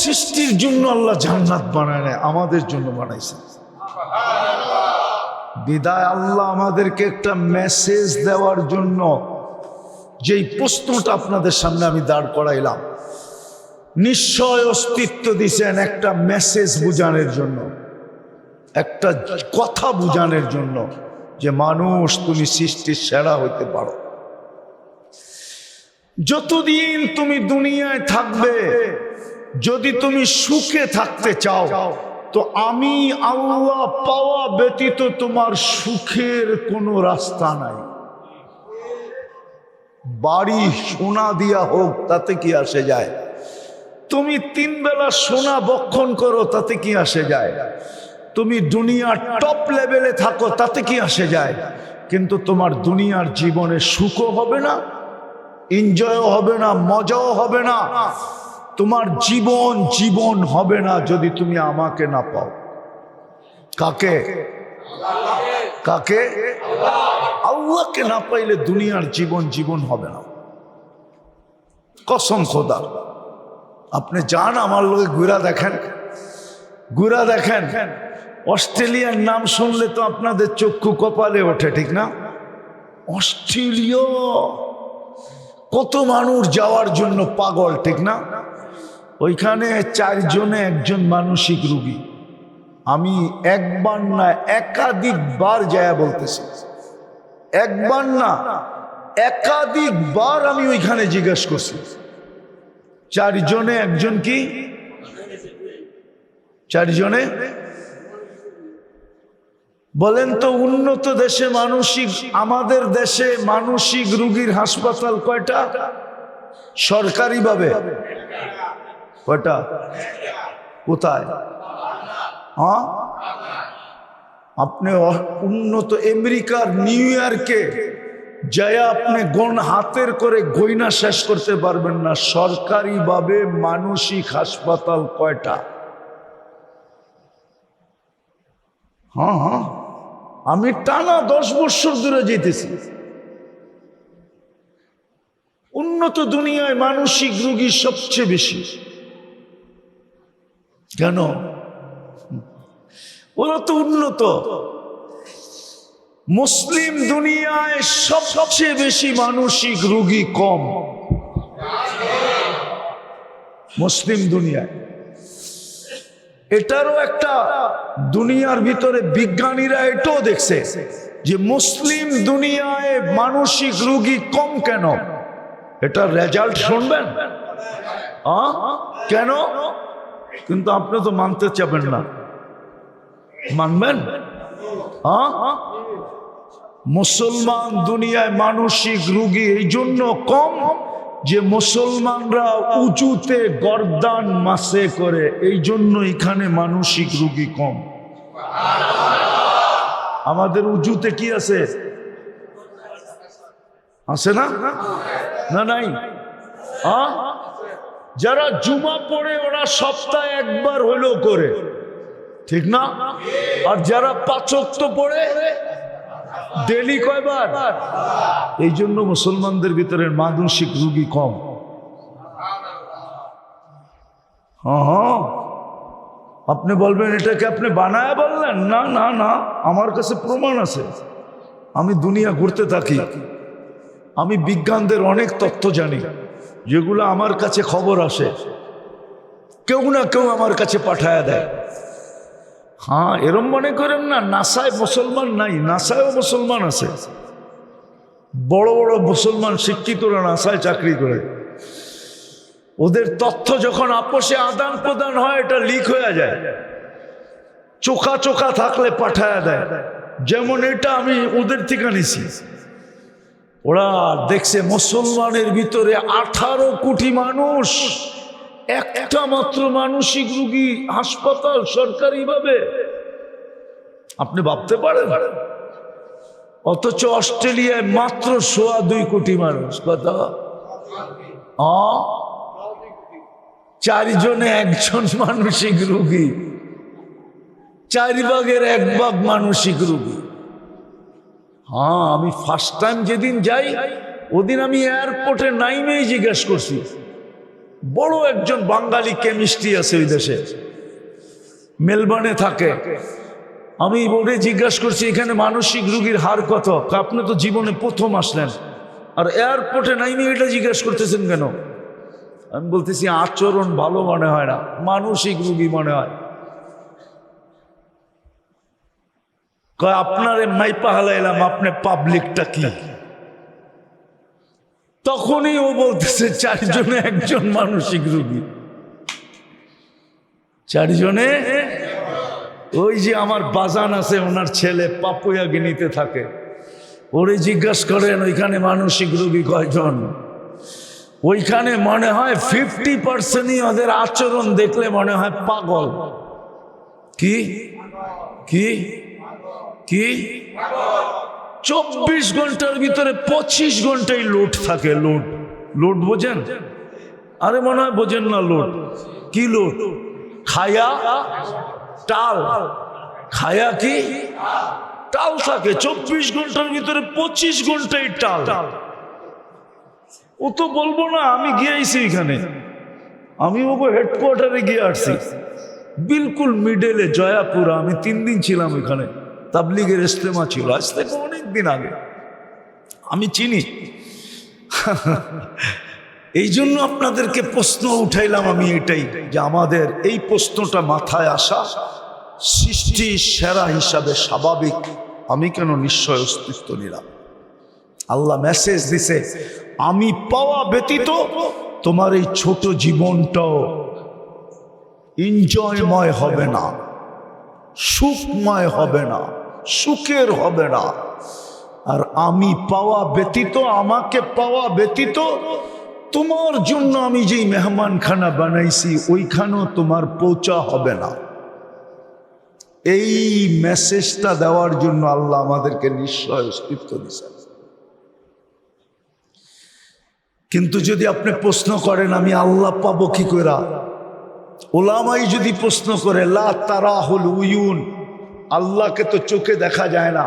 সৃষ্টির জন্য আল্লাহ জান্নাত বানায় নাই, আমাদের জন্য বানাইছে। বিদায় আল্লাহ আমাদেরকে একটা মেসেজ দেওয়ার জন্য যেই প্রশ্নটা আপনাদের সামনে আমি দাঁড় করাইলাম, নিশ্চয় অস্তিত্ব দিয়েছেন একটা মেসেজ বুঝানোর জন্য, একটা কথা বুঝানোর জন্য যে মানুষ তুমি সৃষ্টির সেরা হইতে পারো। যতদিন তুমি দুনিয়ায় থাকবে, যদি তুমি সুখে থাকতে চাও, তো আমি আল্লাহ পাওয়া ব্যতীত তোমার সুখের কোনো রাস্তা নাই। বাড়ি সোনা দিয়া হোক, তাতে কি আসে যায়? তুমি 3 বেলা সোনা বক্ষণ করো, তাতে কি আসে যায়? তুমি দুনিয়ার টপ লেভেলে থাকো, তাতে কি আসে যায়? কিন্তু তোমার দুনিয়ার জীবনে সুখও হবে না, এনজয়ও হবে না, মজাও হবে না। তোমার জীবন জীবন হবে না যদি তুমি আমাকে না পাও। কাকে? কাকে? আল্লাহকে না পাইলে দুনিয়ার জীবন জীবন হবে না। কসম খোদা, আপনি যান আমার লোকে ঘুরা দেখেন, ঘুরা দেখেন। অস্ট্রেলিয়ার নাম শুনলে তো আপনাদের চক্ষু কপালে ওঠে, ঠিক না? অস্ট্রেলিয়া কত মানুষ যাওয়ার জন্য পাগল, ঠিক না? ওইখানে 4 জনে 1জন মানসিক রোগী। আমি একবার না একাধিকবার যায়া বলতেছি, একবার না একাধিকবার আমি ওইখানে জিজ্ঞাসা করছি, 4 জনে 1জন কি? 4 জনে বলেন তো, উন্নত দেশে মানসিক, আমাদের দেশে মানসিক রোগীর হাসপাতাল কয়টা? সরকারি ভাবে কয়টা? কোথায়? হ্যাঁ, আপনি উন্নত আমেরিকার নিউ ইয়র্কে যায় আপনি হাতের করে গয়না শেষ করতে পারবেন না সরকারি ভাবে মানসিক হাসপাতাল কয়টা। হ্যাঁ হ্যাঁ, আমি টানা 10 বছর ধরে যেতেছি। উন্নত দুনিয়ায় মানসিক রোগী সবচেয়ে বেশি। কেন? ওরা তো উন্নত। মুসলিম দুনিয়ায় সবচেয়ে বেশি মানসিক রোগী কম। মুসলিম দুনিয়ায় এটারও একটা, দুনিয়ার ভিতরে বিজ্ঞানীরা এটাও দেখছে যে মুসলিম দুনিয়ায় মানসিক রোগী কম। কেন? এটার রেজাল্ট শুনবেন? কেন? কিন্তু আপনি তো মানতে চাবেন না, মানবেন? মুসলমান দুনিয়ায় মানসিক রোগী এই জন্য কম যে মুসলমানরা উঁচুতে গর্দান মাসে করে, এই জন্য এখানে মানসিক রোগী কম। আমাদের উঁচুতে কি আছে? আছে না? না নাই? যারা জুমা পড়ে ওরা সপ্তাহে একবার হলেও করে, ঠিক না? আর যারা 5 ওয়াক্ত পড়ে ডেলি কয়বার? এই জন্য মুসলমানদের ভিতরে মানসিক রোগী কম। হ্যাঁ, আপনি বলবেন এটাকে আপনি বানায় বললেন? না না না, আমার কাছে প্রমাণ আছে। আমি দুনিয়া ঘুরতে থাকি, আমি বিজ্ঞানদের অনেক তথ্য জানি, যেগুলো আমার কাছে খবর আসে, কেউ না কেউ আমার কাছে পাঠায় দেয়। হ্যাঁ, এরম মনে করেন না নাসায় মুসলমান নাই, নাসায়ও মুসলমান আছে। বড় বড় মুসলমান শিক্ষিতরা নাসায় চাকরি করে। ওদের তথ্য যখন আপোষে আদান প্রদান হয়, এটা লিক হয়ে যায়, চোখা চোখা থাকলে পাঠায় দেয়। যেমন এটা আমি ওদের থেকে নিছি। ওরা দেখছে মুসলমানের ভিতরে 18 কোটি মানুষ, একটা মাত্র মানসিক রোগী হাসপাতাল সরকারি ভাবে। আপনি ভাবতে পারেন? অথচ অস্ট্রেলিয়ায় মাত্র 2.25 কোটি মানুষ। কথা 4 জনে 1জন মানসিক রোগী, 4 ভাগের 1 ভাগ মানসিক রোগী। হ্যাঁ, আমি ফার্স্ট টাইম যেদিন যাই, ওদিন আমি এয়ারপোর্টে নাইমেই জিজ্ঞাসা করছি বড় একজন বাঙালি কেমিস্ট্রি আছে ওই দেশে, মেলবোর্নে থাকে। আমি ওরে জিজ্ঞাসা করছি এখানে মানসিক রোগীর হার কত? আপনি তো জীবনে প্রথম আসলেন আর এয়ারপোর্টে নাইনি এটা জিজ্ঞাসা করতেছেন কেন? আমি বলতেছি আচরণ ভালো মনে হয় না, মানসিক রোগী মনে হয়। আপনারে মাইপা হালাইলাম, আপনি পাবলিকটা কি? তখনই ও বলতেছে 4 জনে 1 জন মানসিক রোগী। 4 জনে। ওই যে আমার বাজান আছে, ওনার ছেলে পাপুয়া গিনিতে থাকে, ওরে জিজ্ঞাসা করেন ওইখানে মানসিক রোগী কয়জন? ওইখানে মনে হয় 50%ই ওদের আচরণ দেখলে মনে হয় পাগল। কি কি কি 24 ঘন্টার ভিতরে 25 ঘন্টাই লোড থাকে। লোড, লোড বোঝেন? আরে মনে হয় বোঝেন না। লোড কি? লোড খায়া টাল, খায়া কি টাল থাকে 24 ঘন্টার ভিতরে 25 ঘন্টাই টাল। ও তো বলবো না আমি গিয়ে আইছি এখানে, আমি ওকে হেডকোয়ার্টারে গিয়ে আসছি, বিলকুল মিডলে জয়াপুরা। আমি 3 দিন ছিলাম ওইখানে, তাবলিগের ইজতেমা ছিল, আজ থেকে অনেক দিন আগে। আমি চিনি। এই জন্য আপনাদেরকে প্রশ্ন উঠাইলাম আমি এটাই, যে আমাদের এই প্রশ্নটা মাথায় আসা সৃষ্টি সেরা হিসাবে স্বাভাবিক। আমি কেন নিশ্চয় অস্তিত্ব নিলাম? আল্লাহ মেসেজ দিছে, আমি পাওয়া ব্যতীত তোমার এই ছোট জীবনটাও এনজয়ময় হবে না, সুখময় হবে না, সুখের হবে না। আর আমি পাওয়া ব্যতীত, আমাকে পাওয়া ব্যতীত তোমার জন্য আমি যেই মেহমানখানা বানাইছি ওইখানেও তোমার পৌঁছা হবে না। এই মেসেজটা দেওয়ার জন্য আল্লাহ আমাদেরকে নিশ্চয় অস্তিত্ব দিয়েছেন। কিন্তু যদি আপনি প্রশ্ন করেন আমি আল্লাহ পাবো কি করে, ওলামাই যদি প্রশ্ন করে, লা তারাহুল উয়ুন, আল্লাহকে তো চোখে দেখা যায় না,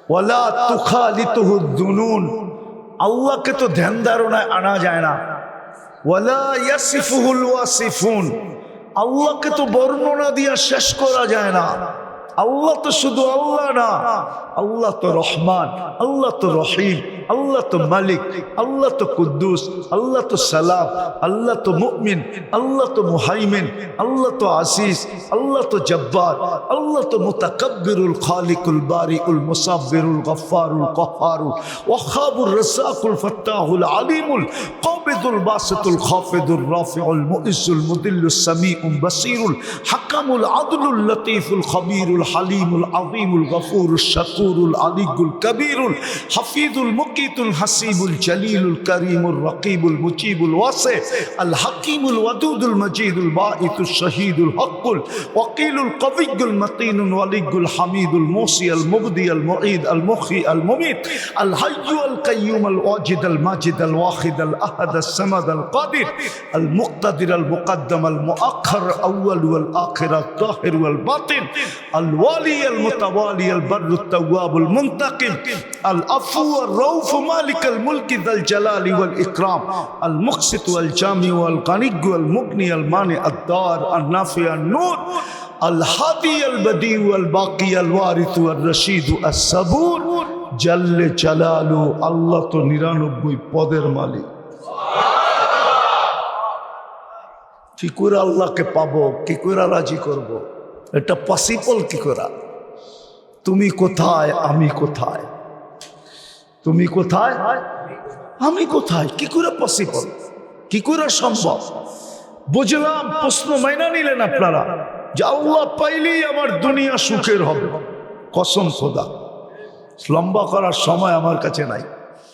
ওয়ালা তুখালিতুহু দুনুন, আল্লাহকে তো ধ্যান ধারণায় আনা যায় না, ওয়ালা ইয়াসিফুহুল ওয়াসিফুন, আল্লাহকে তো বর্ণনা দিয়া শেষ করা যায় না। আল্লাহ তো শুধু আল্লাহ না, আল্লাহ তো রহমান, আল্লাহ তো রহিম, আল্লাহ তো মালিক, আল্লাহ তো কুদ্দুস, আল্লাহ তো সালাম, আল্লাহ তো মুমিন, আল্লাহ তো মুহাইমিন, আল্লাহ তো আসিস, আল্লাহ তো জব্বার, আল্লাহ তো মুতাকাব্বিরুল খালিকুল বারিউল মুসাব্বিরুল গফফারুল কহ্হারুল ওয়াহাবুর রাসাকুল ফাত্তাহুল আলিমুল কাবিদুল বাসিতুল খাফিদুর রাফিউল মুইজ্জুল মুদিল্লুস সামিউল বাসিরুল হাকামুল আদলুল লতীফুল খবীরুল হালিমুল আযীমুল গফুরুশ শাকুরুল আলিয়ুল কবীরুল হাফিজুল মুকিতুল হাসিবুল জলিলুল করিমুল রকিবুল মুজিবুল ওয়াসি আল হাকিমুল ওয়াদুদুল মজিদুল বাঈতুশ শহীদুল হকুল ওয়াকিলুল কবিয়ুল মতিনুল ওয়ালিয়ুল হামিদুল মুসি আল মুবদি আল মুঈদ আল মুখি আল মুমিত আল হাইয়্যু আল কাইয়্যুম আল ওয়াজিদ আল মাজিদ আল ওয়াহিদ আল আহাদ আল সামাদ আল কাদির আল মুক্তাদির আল মুকদ্দম আল মুআখ্খার আউয়াল ওয়াল আখির আল তাহির ওয়াল বাতিন আল ওয়ালি আল মুতাওয়ালি আল বাররুত তাওয়াবুল মুনতাকিম আল আফু ওয়ার রউফ মালিক আল মুলক যাল জালালি ওয়াল ইকরাম আল মুকসিত ওয়াল জামি ওয়াল গানি ওয়াল মুগনি আল মানি আদ দার আল নাফি আন নূর আল হাদি আল বদি ওয়াল বাকি আল ওয়ারিস ওয়াল রশিদ আস সাবুর জাল্লে জালালু। আল্লাহ তো 99 পদের মালিক। কি করে আল্লাহকে পাবো, কি করে রাজি করব? এটা পসিবল কি করে? তুমি কোথায়, আমি কোথায়? তুমি কোথায়, আমি কোথায়? কি করে পসিবল, কি করে সম্ভব? বুঝলাম, প্রশ্ন মাইনা নিলেন আপনারা যে আল্লাহ পাইলেই আমার দুনিয়া সুখের হবে। কসম খোদা, লম্বা করার সময় আমার কাছে নাই।